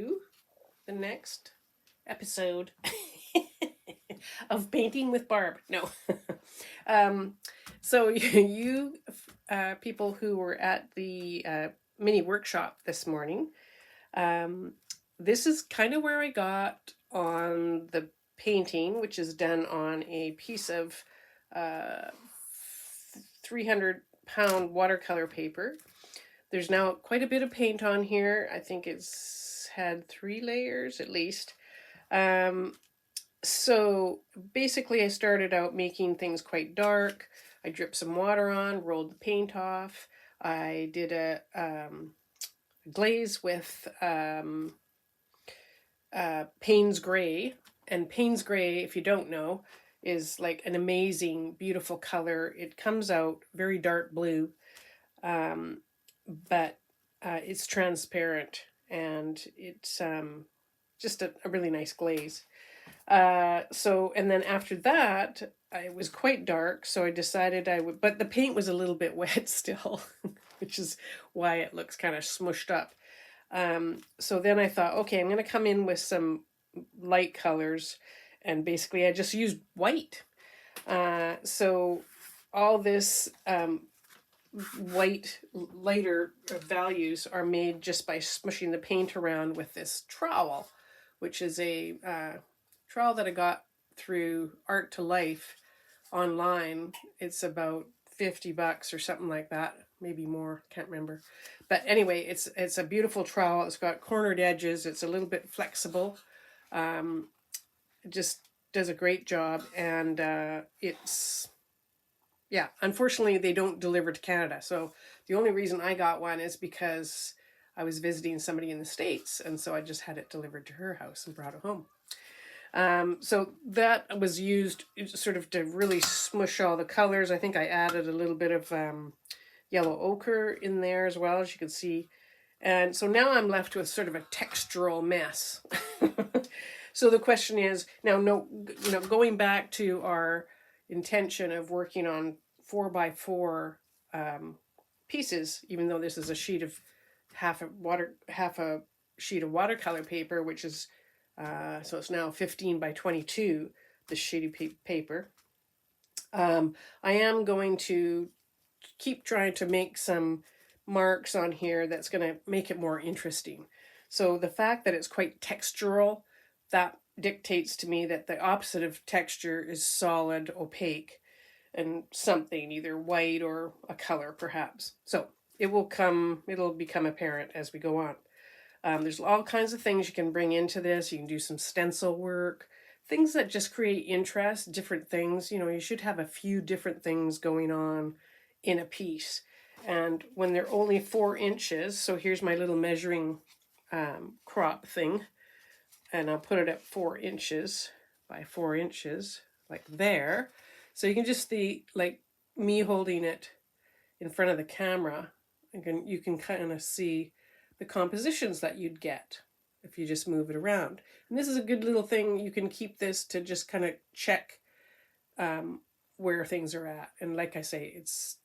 to the next episode of Painting with Barb. No. um, so you people who were at the mini workshop this morning, um, this is kind of where I got on the painting, which is done on a piece of 300-pound watercolor paper. There's now quite a bit of paint on here. I think it's had 3 layers at least. So basically I started out making things quite dark. I dripped some water on, rolled the paint off. I did a glaze with Payne's Gray. And Payne's Gray, if you don't know, is like an amazing, beautiful color. It comes out very dark blue, but it's transparent, and it's just a really nice glaze. And then after that, it was quite dark, so I decided I would, but the paint was a little bit wet still, which is why it looks kind of smushed up. So then I thought, okay, I'm going to come in with some light colors, and basically I just used white. So all this white lighter values are made just by smushing the paint around with this trowel, which is a trowel that I got through Art to Life online. It's about $50 or something like that, maybe more, can't remember. But anyway, it's a beautiful trowel. It's got cornered edges. It's a little bit flexible. It just does a great job, and yeah, unfortunately they don't deliver to Canada. So the only reason I got one is because I was visiting somebody in the States, and so I just had it delivered to her house and brought it home. So that was used sort of to really smush all the colors. I think I added a little bit of yellow ochre in there as well, as you can see. And so now I'm left with sort of a textural mess. So the question is, now, going back to our intention of working on 4x4 pieces, even though this is a sheet of half a sheet of watercolor paper, which is so it's now 15 by 22, the sheet of paper. I am going to keep trying to make some marks on here that's going to make it more interesting. So the fact that it's quite textural, that dictates to me that the opposite of texture is solid, opaque, and something, either white or a color perhaps. So it'll become apparent as we go on. There's all kinds of things you can bring into this. You can do some stencil work, things that just create interest, different things. You should have a few different things going on in a piece. And when they're only 4 inches, so here's my little measuring crop thing, and I'll put it at 4 inches by 4 inches, like there. So you can just see, like me holding it in front of the camera, you can kind of see the compositions that you'd get if you just move it around. And this is a good little thing. You can keep this to just kind of check where things are at. And like I say, it's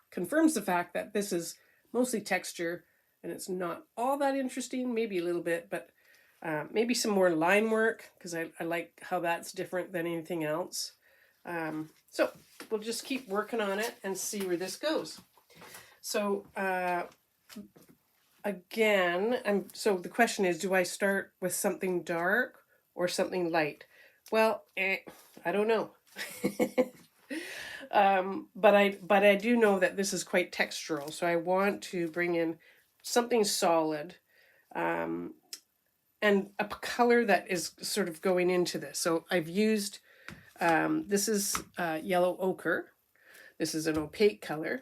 confirms the fact that this is mostly texture, and it's not all that interesting, maybe a little bit, but maybe some more line work, because I like how that's different than anything else. So we'll just keep working on it and see where this goes. So again, so the question is, do I start with something dark or something light? Well, I don't know. But I do know that this is quite textural, so I want to bring in something solid, and a color that is sort of going into this. So I've used, this is yellow ochre. This is an opaque color.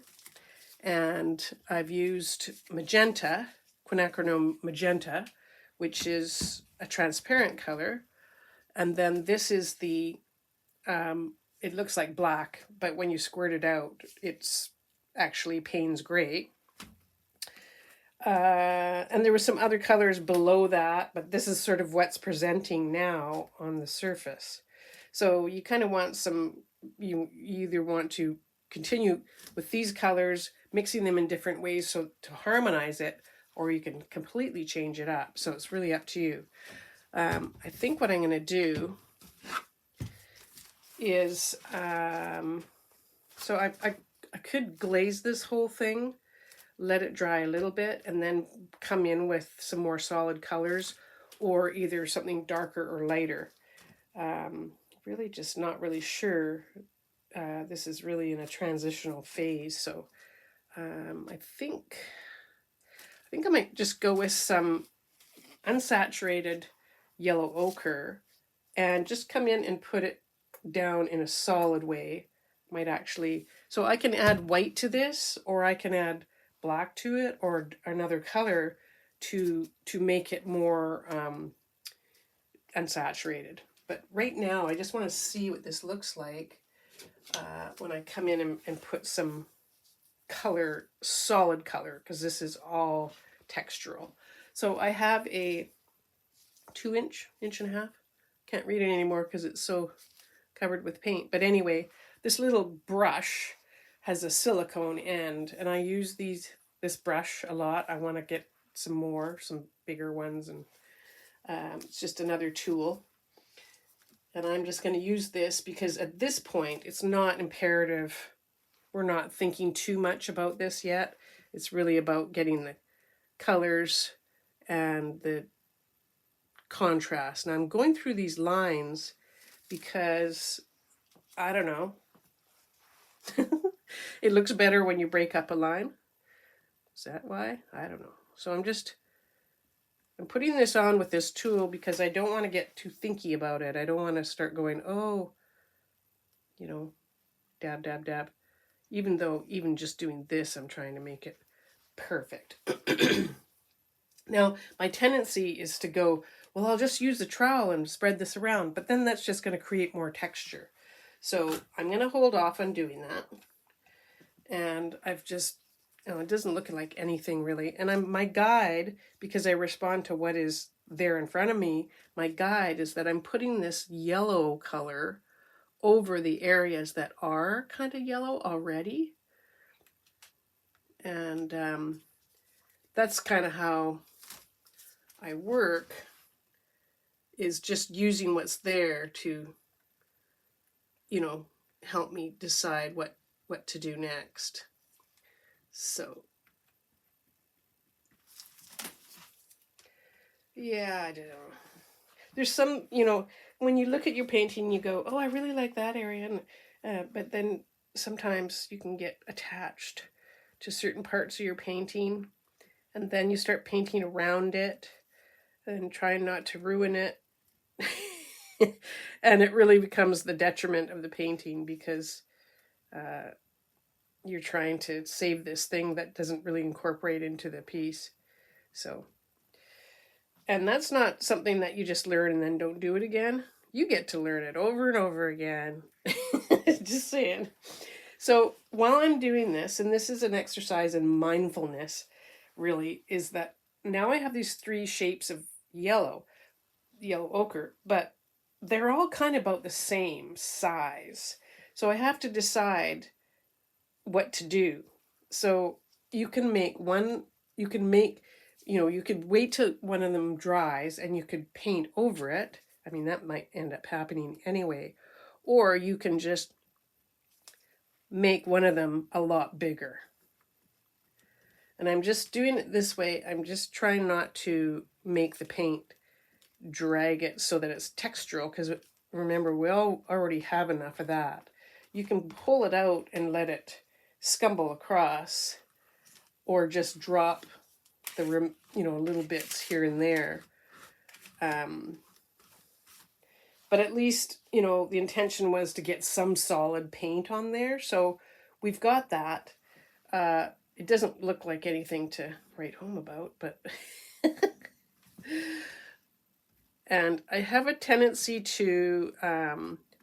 And I've used magenta, quinacridone magenta, which is a transparent color. And then this is the, it looks like black, but when you squirt it out, it's actually Payne's Gray. And there were some other colors below that, but this is sort of what's presenting now on the surface. So you kind of want you either want to continue with these colors, mixing them in different ways so to harmonize it, or you can completely change it up. So it's really up to you. I think what I'm going to do is, so I could glaze this whole thing, let it dry a little bit, and then come in with some more solid colors, or either something darker or lighter. Really just not really sure. This is really in a transitional phase, so I think I might just go with some unsaturated yellow ochre and just come in and put it down in a solid way. Might actually, so I can add white to this, or I can add black to it, or another color to make it more unsaturated. But right now I just want to see what this looks like when I come in and put some color, solid color, because this is all textural. So I have a 2-inch, inch and a half. Can't read it anymore because it's so covered with paint. But anyway, this little brush has a silicone end, and I use this brush a lot. I want to get some bigger ones, and it's just another tool. And I'm just going to use this because at this point, it's not imperative. We're not thinking too much about this yet. It's really about getting the colors and the contrast. Now I'm going through these lines because, I don't know, it looks better when you break up a line. Is that why? I don't know. So I'm putting this on with this tool because I don't want to get too thinky about it. I don't want to start going, oh, you know, dab, dab, dab. Even though, even just doing this, I'm trying to make it perfect. Now, my tendency is to go, well, I'll just use the trowel and spread this around, but then that's just going to create more texture. So I'm going to hold off on doing that. And I've just, it doesn't look like anything really. And my guide, because I respond to what is there in front of me, my guide is that I'm putting this yellow color over the areas that are kind of yellow already. And that's kind of how I work, is just using what's there to, help me decide what to do next. So, yeah, I don't know. There's some, when you look at your painting, you go, oh, I really like that area. And, but then sometimes you can get attached to certain parts of your painting, and then you start painting around it and trying not to ruin it. And it really becomes the detriment of the painting because you're trying to save this thing that doesn't really incorporate into the piece. So, and that's not something that you just learn and then don't do it again. You get to learn it over and over again. Just saying. So while I'm doing this, and this is an exercise in mindfulness, really, is that now I have these 3 shapes of yellow ochre, but they're all kind of about the same size. So I have to decide what to do. So you can make one, you could wait till one of them dries and you could paint over it. I mean, that might end up happening anyway. Or you can just make one of them a lot bigger. And I'm just doing it this way. I'm just trying not to make the paint drag it so that it's textural, because remember, we already have enough of that. You can pull it out and let it scumble across, or just drop the little bits here and there. But at least, the intention was to get some solid paint on there. So we've got that. It doesn't look like anything to write home about, but and I have a tendency to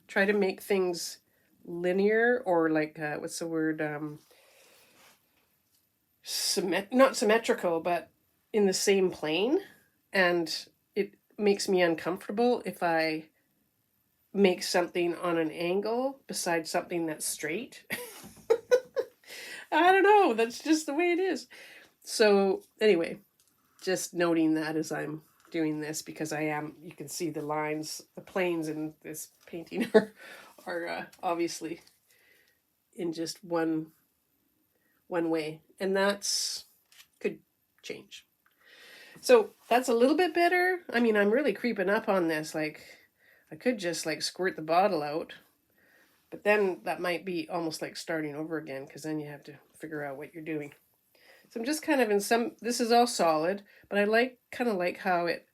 try to make things linear, or like, what's the word? Not symmetrical, but in the same plane. And it makes me uncomfortable if I make something on an angle besides something that's straight. I don't know. That's just the way it is. So anyway, just noting that as I'm doing this, because you can see the lines, the planes in this painting are obviously in just one way, and that's could change. So that's a little bit better. I mean, I'm really creeping up on this. Like, I could just like squirt the bottle out, but then that might be almost like starting over again, because then you have to figure out what you're doing. So I'm just kind of in some, this is all solid, but I kind of like how it,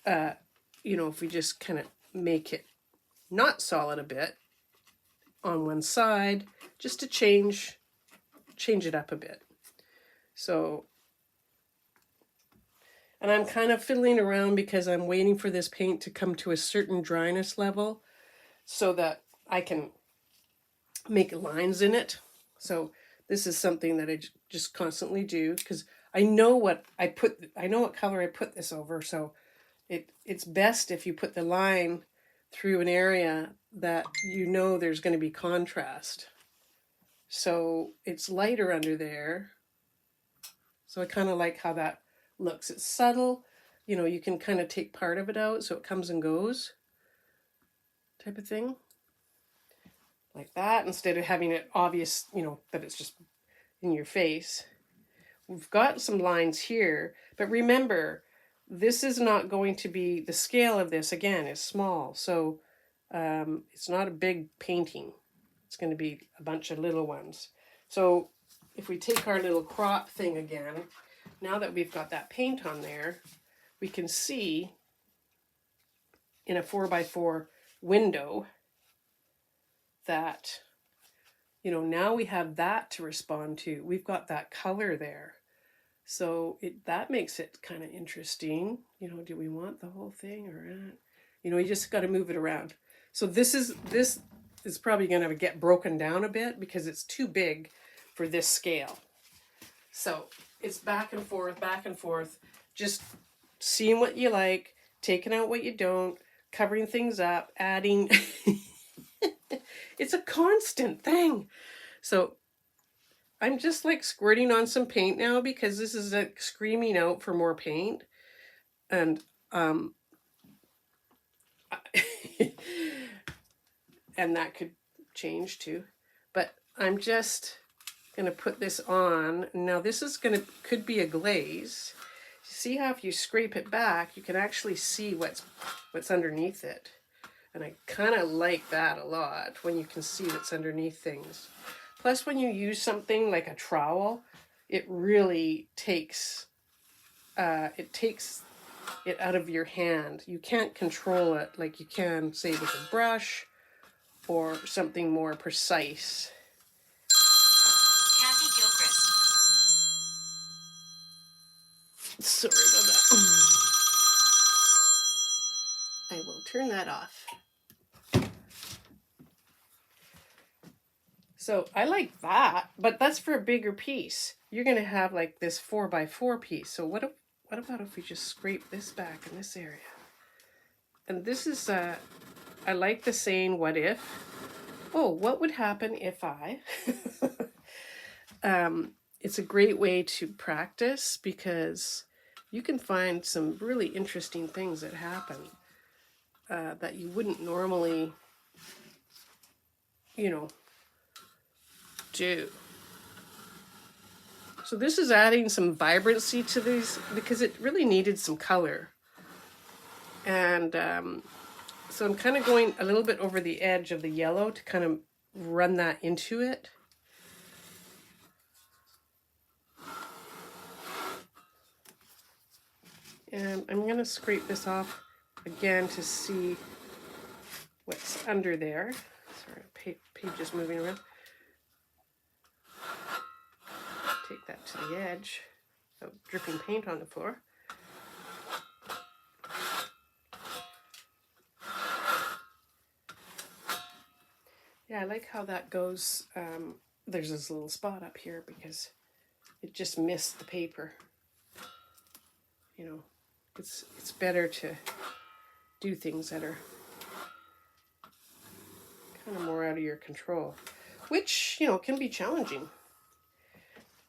if we just kind of make it not solid a bit on one side, just to change it up a bit. So, and I'm kind of fiddling around because I'm waiting for this paint to come to a certain dryness level so that I can make lines in it. So this is something that I just constantly do, because I know what color I put this over. So it's best if you put the line through an area that you know there's going to be contrast. So it's lighter under there. So I kind of like how that looks. It's subtle. You can kind of take part of it out so it comes and goes type of thing. Like that, instead of having it obvious, that it's just in your face. We've got some lines here, but remember, this is not going to be, the scale of this, again, is small. So it's not a big painting. It's going to be a bunch of little ones. So if we take our little crop thing again, now that we've got that paint on there, we can see in a 4x4 window that, now we have that to respond to. We've got that color there. So that makes it kind of interesting. Do we want the whole thing, or, you just got to move it around. So this is probably going to get broken down a bit because it's too big for this scale. So it's back and forth, just seeing what you like, taking out what you don't, covering things up, adding. It's a constant thing. So I'm just like squirting on some paint now because this is like screaming out for more paint. And and that could change too. But I'm just going to put this on. Now this is could be a glaze. See how if you scrape it back, you can actually see what's underneath it. And I kind of like that a lot, when you can see what's underneath things. Plus, when you use something like a trowel, it really takes it out of your hand. You can't control it like you can, say, with a brush or something more precise. Kathy Gilchrist. Sorry about that. I will turn that off. So I like that, but that's for a bigger piece. You're going to have like this 4x4 piece. So what about if we just scrape this back in this area? And this is, I like the saying, what if? Oh, what would happen if I? It's a great way to practice, because you can find some really interesting things that happen that you wouldn't normally, do. So this is adding some vibrancy to these because it really needed some color. And so I'm kind of going a little bit over the edge of the yellow to kind of run that into it. And I'm going to scrape this off again to see what's under there. Sorry, page is moving around. Take that to the edge of dripping paint on the floor. Yeah, I like how that goes. There's this little spot up here because it just missed the paper. It's better to do things that are kind of more out of your control, which, can be challenging.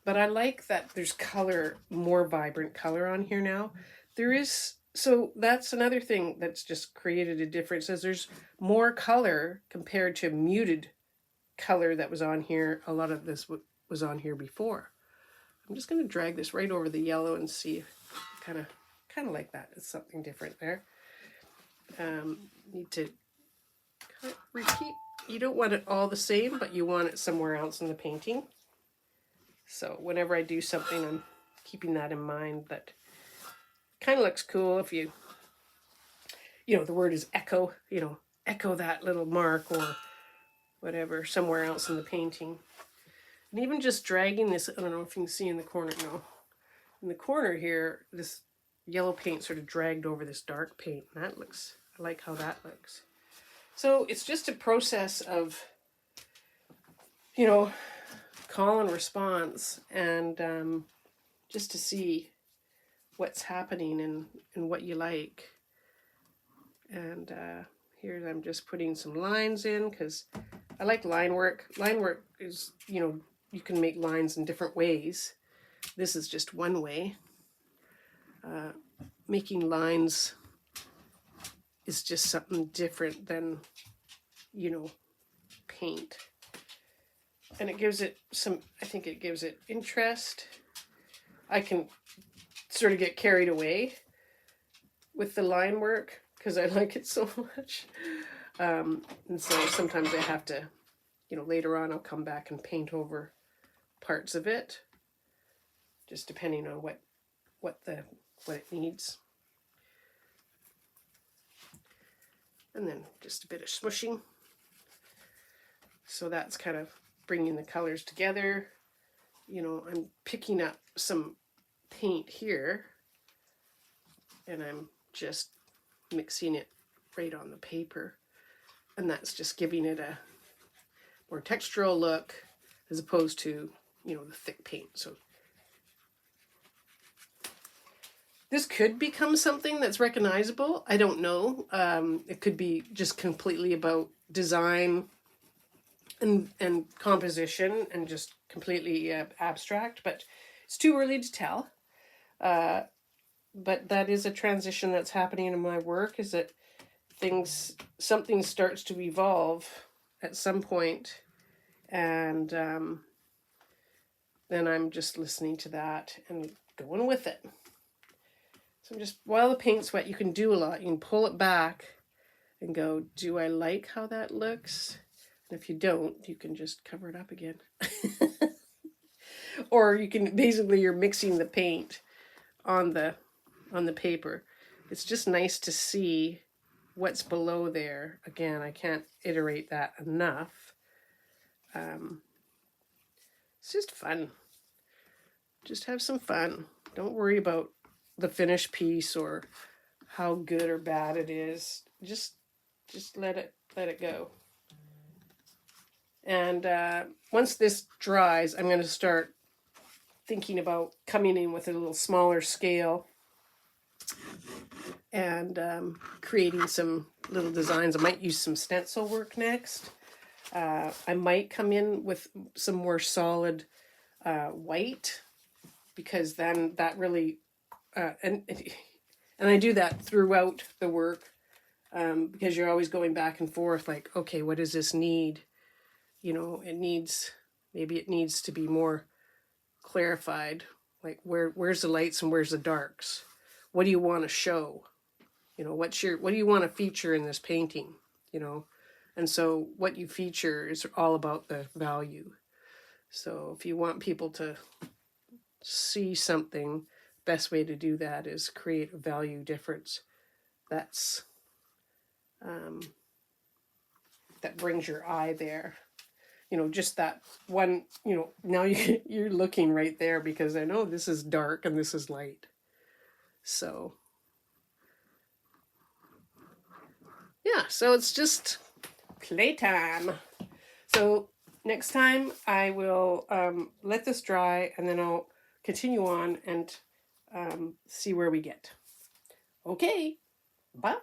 But I like that there's color, more vibrant color on here now. There is, so that's another thing that's just created a difference, is there's more color compared to muted color that was on here. A lot of this was on here before. I'm just going to drag this right over the yellow and see, kind of like that. It's something different there. Need to kind of repeat. You don't want it all the same, but you want it somewhere else in the painting. So whenever I do something, I'm keeping that in mind. That kind of looks cool if you know, the word is echo, you know, echo that little mark or whatever somewhere else in the painting. And even just dragging this, I don't know if you can see in the corner, no. In the corner here, this yellow paint sort of dragged over this dark paint. And that looks, I like how that looks. So it's just a process of, you know, call and response, and just to see what's happening and what you like. And here I'm just putting some lines in because I like line work. Line work is, you know, you can make lines in different ways. This is just one way. Making lines is just something different than, you know, paint. And it gives it some, I think it gives it interest. I can sort of get carried away with the line work because I like it so much. And so sometimes I have to, you know, later on I'll come back and paint over parts of it, just depending on what it needs. And then just a bit of smushing. So that's kind of bringing the colors together. You know, I'm picking up some paint here and I'm just mixing it right on the paper. And that's just giving it a more textural look as opposed to, you know, the thick paint. So this could become something that's recognizable. I don't know. It could be just completely about design and composition and just completely abstract, but it's too early to tell. But that is a transition that's happening in my work, is that something starts to evolve at some point, and then I'm just listening to that and going with it. So I'm just, while the paint's wet, you can do a lot. You can pull it back and go, do I like how that looks? And if you don't, you can just cover it up again. Or you can, basically you're mixing the paint on the paper. It's just nice to see what's below there. Again, I can't iterate that enough. It's just fun. Just have some fun. Don't worry about the finished piece or how good or bad it is. Just let it go. And once this dries, I'm going to start thinking about coming in with a little smaller scale and creating some little designs. I might use some stencil work next. I might come in with some more solid white, because then that really, and I do that throughout the work, because you're always going back and forth, like, okay, what does this need? You know, maybe it needs to be more clarified, like where's the lights and where's the darks? What do you want to show? You know, what do you want to feature in this painting? You know, and so what you feature is all about the value. So if you want people to see something, best way to do that is create a value difference that's that brings your eye there. You know, just that one, you know, now you're looking right there because I know this is dark and this is light. So, yeah, so it's just playtime. So next time I will let this dry and then I'll continue on and see where we get. Okay, bye.